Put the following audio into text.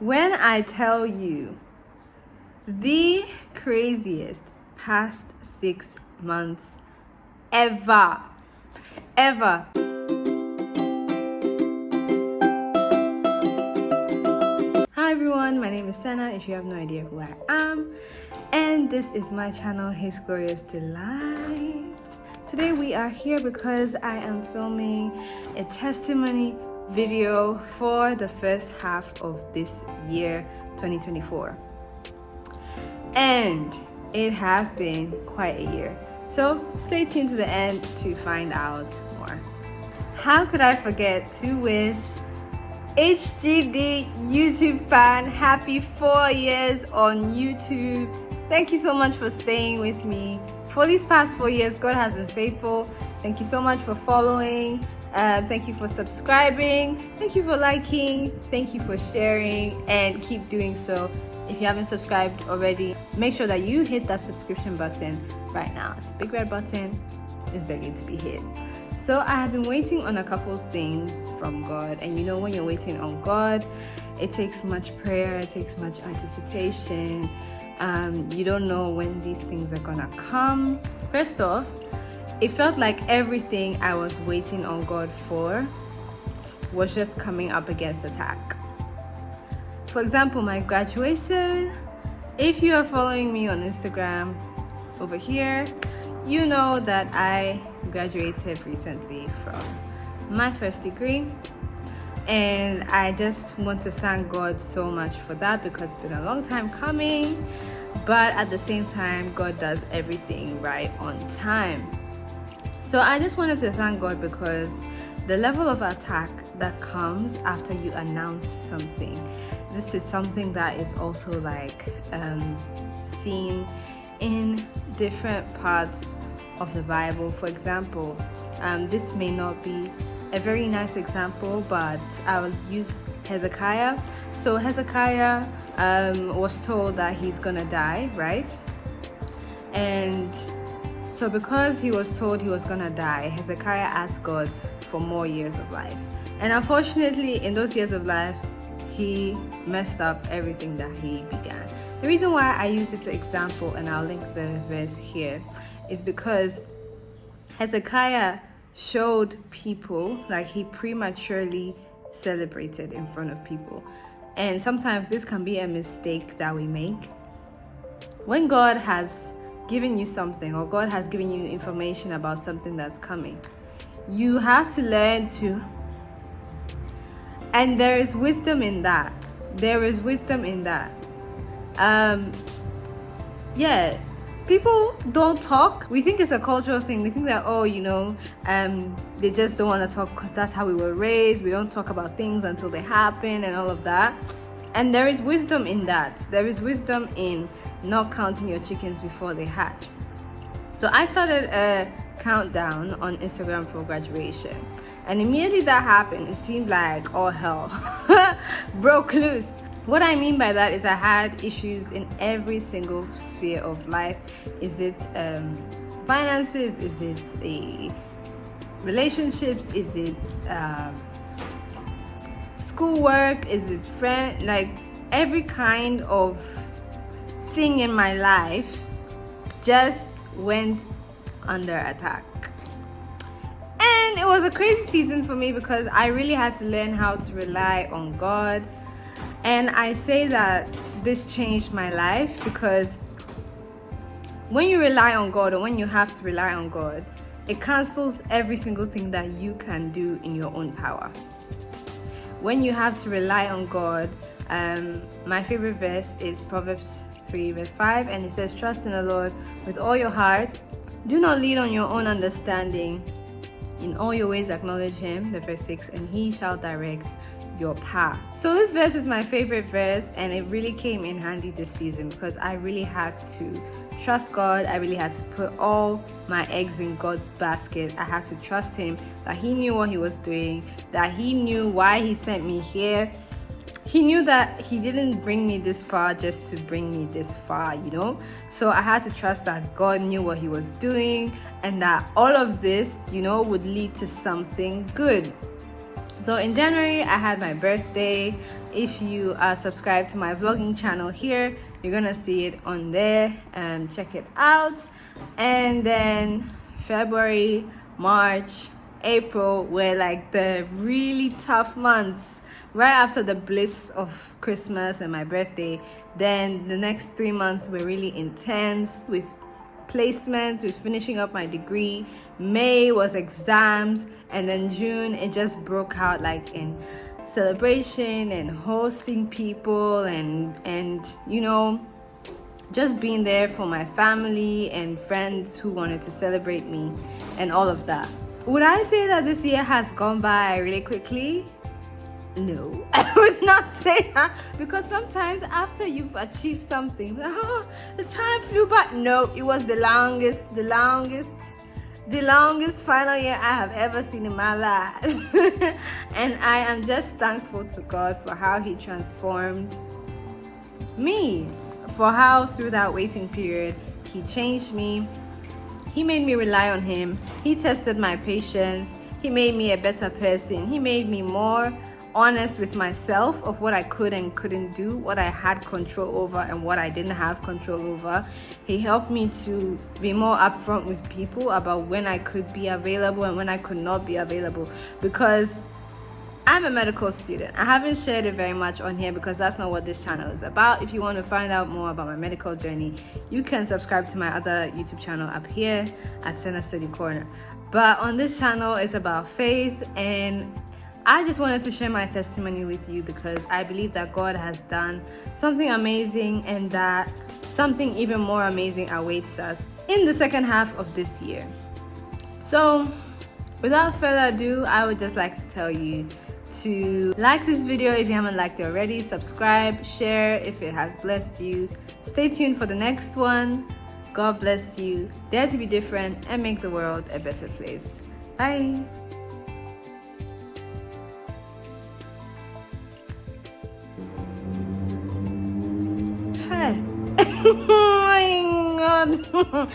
When I tell you the craziest past 6 months ever. Hi everyone, my name is Senna, if you have no idea who I am, and this is my channel, His Glorious Delight. Today we are here because I am filming a testimony video for the first half of this year 2024, and it has been quite a year, so stay tuned to the end to find out more. How could I forget to wish HGD YouTube fan happy 4 years on YouTube. Thank you so much for staying with me for these past 4 years. God has been faithful. Thank you so much for following. Thank you for subscribing. Thank you for liking. Thank you for sharing, and keep doing so. If you haven't subscribed already, make sure that you hit that subscription button right now. It's a big red button. It's begging to be hit. So I have been waiting on a couple of things from God, and you know, when you're waiting on God, it takes much prayer, it takes much anticipation. You don't know when these things are gonna come. First off, it felt like everything I was waiting on God for was just coming up against attack. For example, my graduation. If you are following me on Instagram over here, you know that I graduated recently from my first degree, and I just want to thank God so much for that, because it's been a long time coming, but at the same time, God does everything right on time. So I just wanted to thank God, because the level of attack that comes after you announce something, this is something that is also like seen in different parts of the Bible. For example, this may not be a very nice example, but I will use Hezekiah. So Hezekiah was told that he's gonna die, right? And so because he was told he was gonna die, Hezekiah asked God for more years of life. And unfortunately, in those years of life, he messed up everything that he began. The reason why I use this example, and I'll link the verse here, is because Hezekiah showed people, like, he prematurely celebrated in front of people. And sometimes this can be a mistake that we make. When God has given you something, or God has given you information about something that's coming, you have to learn to, and there is wisdom in that. There is wisdom in that. Yeah, people don't talk. We think it's a cultural thing. We think that, oh, you know, they just don't want to talk because that's how we were raised. We don't talk about things until they happen and all of that. And there is wisdom in that. There is wisdom in not counting your chickens before they hatch. So I started a countdown on Instagram for graduation, and immediately that happened, it seemed like all hell broke loose. What I mean by that is I had issues in every single sphere of life. Is it finances? Is it relationships? Is it schoolwork? Is it friend? Like, every kind of thing in my life just went under attack. And it was a crazy season for me, because I really had to learn how to rely on God. And I say that this changed my life, because when you rely on God, or when you have to rely on God, it cancels every single thing that you can do in your own power. When you have to rely on God, my favorite verse is Proverbs 3 verse 5, and it says, trust in the Lord with all your heart, do not lean on your own understanding, in all your ways acknowledge him, the verse 6, and he shall direct your path. So this verse is my favorite verse, and it really came in handy this season, because I really had to trust God. I really had to put all my eggs in God's basket. I had to trust him, that he knew what he was doing, that he knew why he sent me here. He knew that he didn't bring me this far just to bring me this far, you know? So I had to trust that God knew what he was doing, and that all of this, you know, would lead to something good. So So in January, I had my birthday. If you are subscribed to my vlogging channel here, you're gonna see it on there, and check it out. And then February, March, April were like the really tough months, right after the bliss of Christmas and my birthday. Then the next 3 months were really intense with placements, with finishing up my degree. May was exams, and then June it just broke out like in celebration and hosting people and you know, just being there for my family and friends who wanted to celebrate me and all of that. Would I say that this year has gone by really quickly? No, I would not say that, because sometimes after you've achieved something, oh, the time flew by. No, it was the longest final year I have ever seen in my life. And I am just thankful to God for how He transformed me, for how through that waiting period He changed me. He made me rely on Him. He tested my patience. He made me a better person. He made me more honest with myself of what I could and couldn't do, what I had control over and what I didn't have control over. He helped me to be more upfront with people about when I could be available and when I could not be available, because I'm a medical student. I haven't shared it very much on here because that's not what this channel is about. If you want to find out more about my medical journey, you can subscribe to my other YouTube channel up here at Center Study Corner. But on this channel, it's about faith, and I just wanted to share my testimony with you because I believe that God has done something amazing, and that something even more amazing awaits us in the second half of this year. So without further ado, I would just like to tell you to like this video if you haven't liked it already, subscribe, share if it has blessed you. Stay tuned for the next one. God bless you. Dare to be different and make the world a better place. Bye. Oh my God.